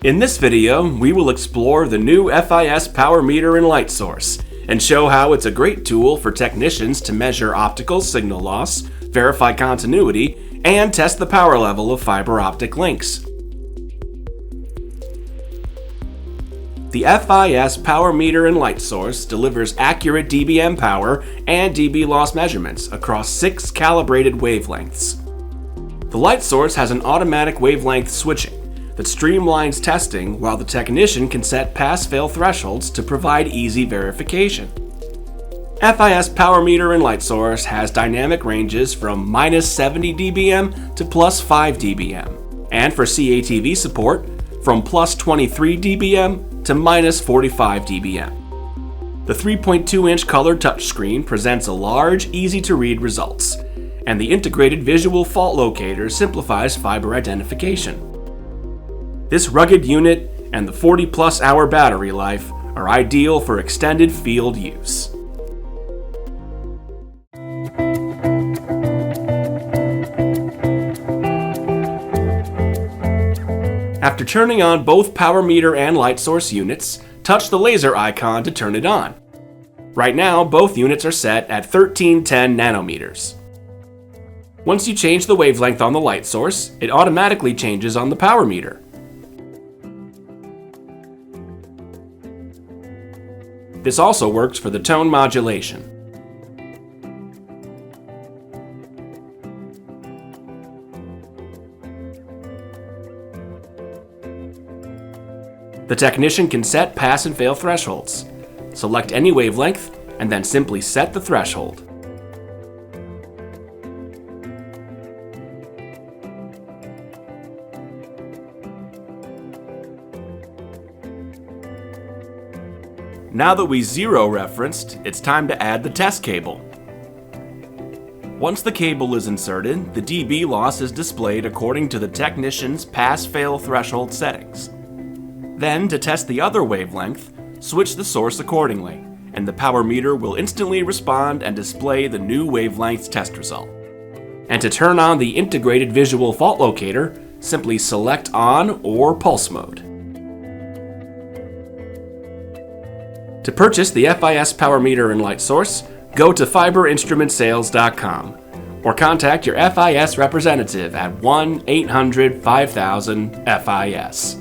In this video, we will explore the new FIS power meter and light source, and show how it's a great tool for technicians to measure optical signal loss, verify continuity, and test the power level of fiber optic links. The FIS power meter and light source delivers accurate dBm power and dB loss measurements across 6 calibrated wavelengths. The light source has an automatic wavelength switching that streamlines testing, while the technician can set pass-fail thresholds to provide easy verification. FIS power meter and light source has dynamic ranges from -70 dBm to +5 dBm, and for CATV support, from +23 dBm to -45 dBm. The 3.2-inch color touchscreen presents a large, easy-to-read results, and the integrated visual fault locator simplifies fiber identification. This rugged unit and the 40+ hour battery life are ideal for extended field use. After turning on both power meter and light source units, touch the laser icon to turn it on. Right now, both units are set at 1310 nanometers. Once you change the wavelength on the light source, it automatically changes on the power meter. This also works for the tone modulation. The technician can set pass and fail thresholds. Select any wavelength and then simply set the threshold. Now that we zero referenced, it's time to add the test cable. Once the cable is inserted, the dB loss is displayed according to the technician's pass-fail threshold settings. Then, to test the other wavelength, switch the source accordingly, and the power meter will instantly respond and display the new wavelength's test result. And to turn on the integrated visual fault locator, simply select on or pulse mode. To purchase the FIS power meter and light source, go to fiberinstrumentsales.com or contact your FIS representative at 1-800-5000-FIS.